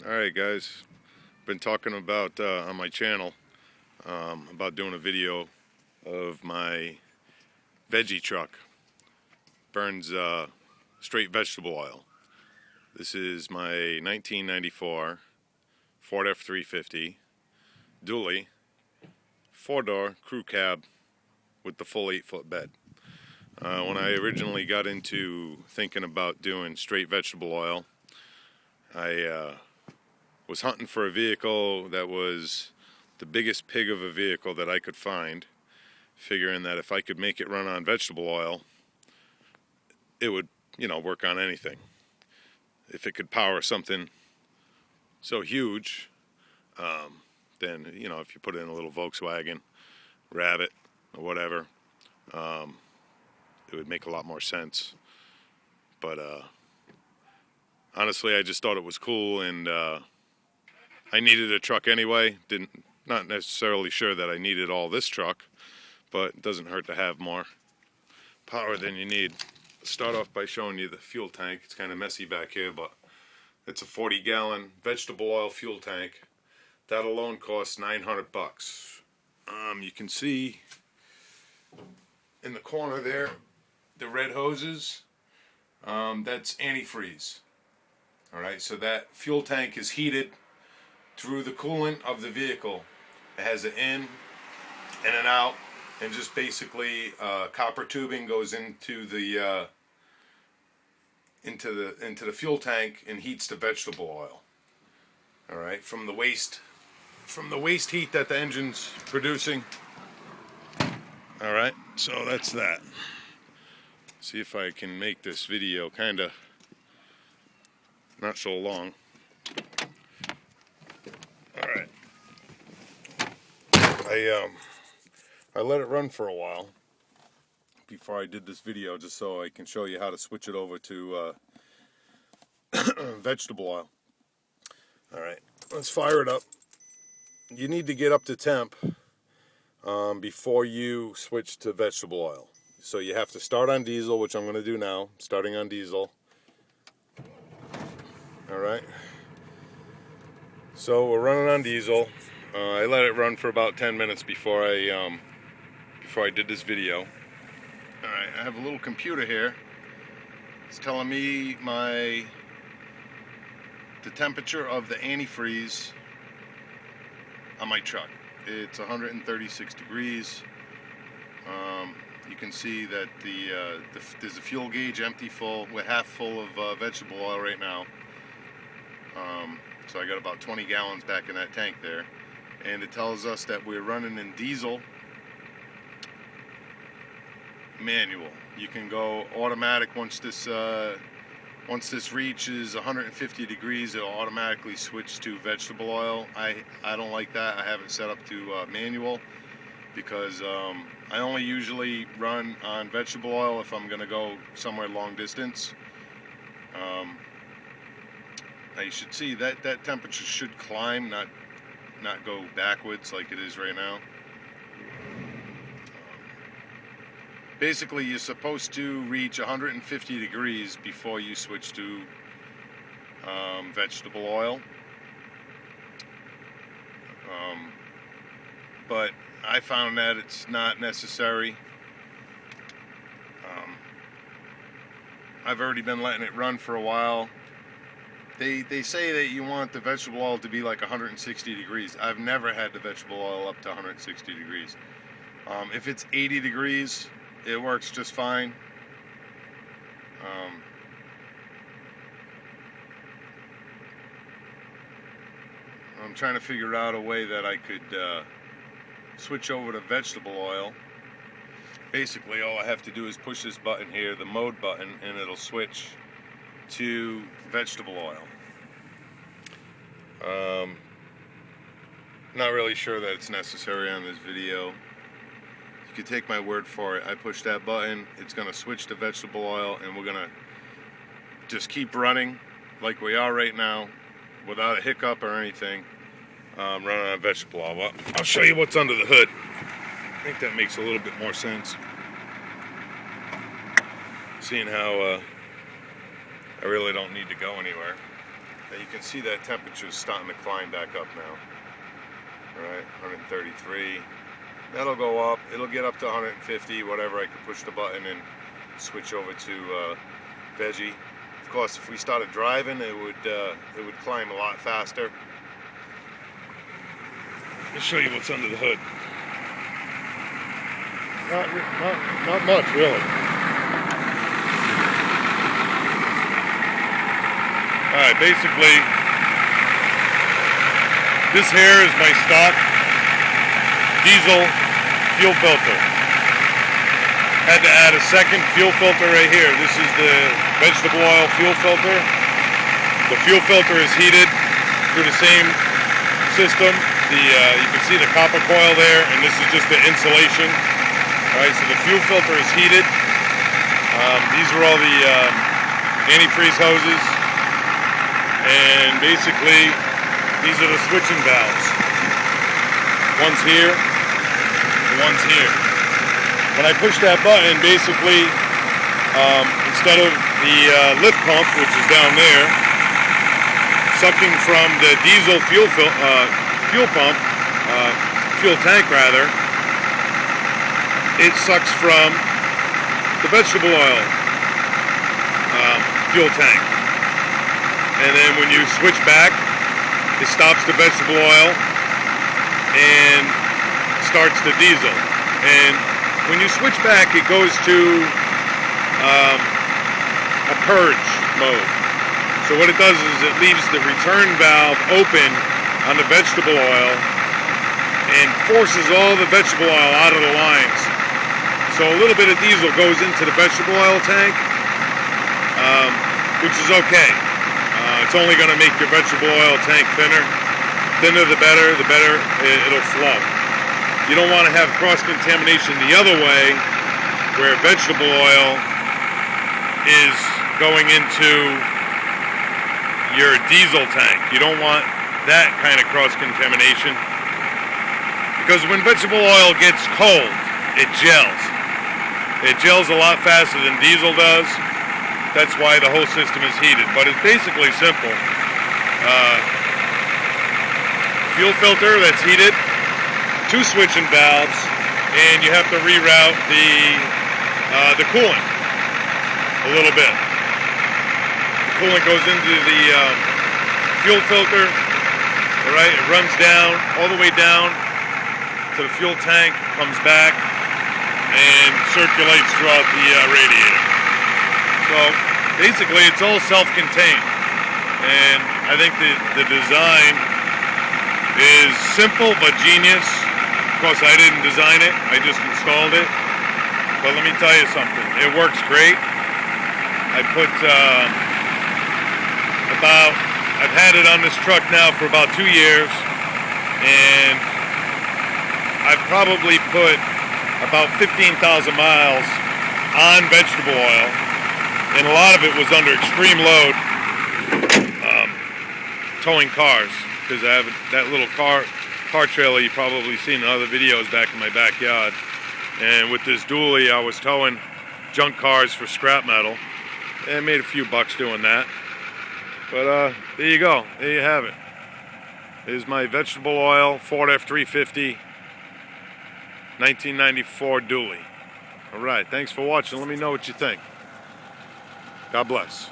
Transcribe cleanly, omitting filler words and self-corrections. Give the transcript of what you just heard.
Alright guys, been talking about on my channel about doing a video of my Veggie truck. Burns straight vegetable oil. This is my 1994 Ford F350 dually 4-door crew cab with the full 8-foot bed. When I originally got into thinking about doing straight vegetable oil, I was hunting for a vehicle that was the biggest pig of a vehicle that I could find, figuring that if I could make it run on vegetable oil, it would, work on anything. If it could power something so huge, then, if you put it in a little Volkswagen, Rabbit, or whatever, it would make a lot more sense. But honestly, I just thought it was cool, and I needed a truck anyway. Not necessarily sure that I needed all this truck, but it doesn't hurt to have more power than you need. I'll start off by showing you the fuel tank. It's kind of messy back here, but it's a 40-gallon vegetable oil fuel tank. That alone costs $900. You can see in the corner there, the red hoses. That's antifreeze. All right, so that fuel tank is heated through the coolant of the vehicle. It has an in and an out, and just basically copper tubing goes into the fuel tank and heats the vegetable oil. All right, from the waste heat that the engine's producing. All right, so that's that. See if I can make this video kind of not so long. All right. I let it run for a while before I did this video, just so I can show you how to switch it over to vegetable oil. All right, let's fire it up. You need to get up to temp before you switch to vegetable oil. So you have to start on diesel, which I'm going to do now. Starting on diesel. All right. So we're running on diesel. I let it run for about 10 minutes before I did this video. All right, I have a little computer here. It's telling me the temperature of the antifreeze on my truck. It's 136 degrees. You can see that there's a fuel gauge empty full. We're half full of vegetable oil right now. So I got about 20 gallons back in that tank there. And it tells us that we're running in diesel manual. You can go automatic once this reaches 150 degrees. It'll automatically switch to vegetable oil. I don't like that. I have it set up to manual because I only usually run on vegetable oil if I'm going to go somewhere long distance. Now you should see that temperature should climb, not go backwards like it is right now. Basically, you're supposed to reach 150 degrees before you switch to vegetable oil. But I found that it's not necessary. I've already been letting it run for a while. They say that you want the vegetable oil to be like 160 degrees. I've never had the vegetable oil up to 160 degrees. If it's 80 degrees, it works just fine. I'm trying to figure out a way that I could switch over to vegetable oil. Basically, all I have to do is push this button here, the mode button, and it'll switch to vegetable oil. Not really sure that it's necessary on this video. You can take my word for it. I push that button, it's going to switch to vegetable oil, and we're going to just keep running like we are right now without a hiccup or anything. Running on vegetable oil. Well, I'll show you what's under the hood. I think that makes a little bit more sense. Seeing how I really don't need to go anywhere. Now you can see that temperature is starting to climb back up now. Alright, 133. That'll go up. It'll get up to 150, whatever. I can push the button and switch over to Veggie. Of course, if we started driving, it would climb a lot faster. Let's show you what's under the hood. Not much, really. Alright, basically, this here is my stock diesel fuel filter. Had to add a second fuel filter right here. This is the vegetable oil fuel filter. The fuel filter is heated through the same system. You can see the copper coil there, and this is just the insulation. Alright, so the fuel filter is heated. These are all the antifreeze hoses. And basically, these are the switching valves. One's here, and one's here. When I push that button, basically, instead of the lift pump, which is down there, sucking from the diesel fuel tank rather, it sucks from the vegetable oil fuel tank. And then when you switch back, it stops the vegetable oil and starts the diesel. And when you switch back, it goes to a purge mode. So what it does is it leaves the return valve open on the vegetable oil and forces all the vegetable oil out of the lines. So a little bit of diesel goes into the vegetable oil tank, which is okay. It's only going to make your vegetable oil tank thinner. Thinner the better it'll flow. You don't want to have cross-contamination the other way, where vegetable oil is going into your diesel tank. You don't want that kind of cross-contamination, because when vegetable oil gets cold, it gels. It gels a lot faster than diesel does. That's why the whole system is heated. But it's basically simple. Fuel filter that's heated, 2 switching valves, and you have to reroute the coolant a little bit. The coolant goes into the fuel filter. All right, it runs down, all the way down to the fuel tank, comes back, and circulates throughout the radiator. So basically, it's all self-contained, and I think the design is simple but genius. Of course, I didn't design it; I just installed it. But let me tell you something: it works great. I've had it on this truck now for about 2 years, and I've probably put about 15,000 miles on vegetable oil. And a lot of it was under extreme load, towing cars, because I have that little car trailer you probably seen in other videos back in my backyard. And with this dually, I was towing junk cars for scrap metal, and I made a few bucks doing that. But there you go, there you have it. Here's my vegetable oil Ford F350 1994 dually. All right, thanks for watching. Let me know what you think. God bless.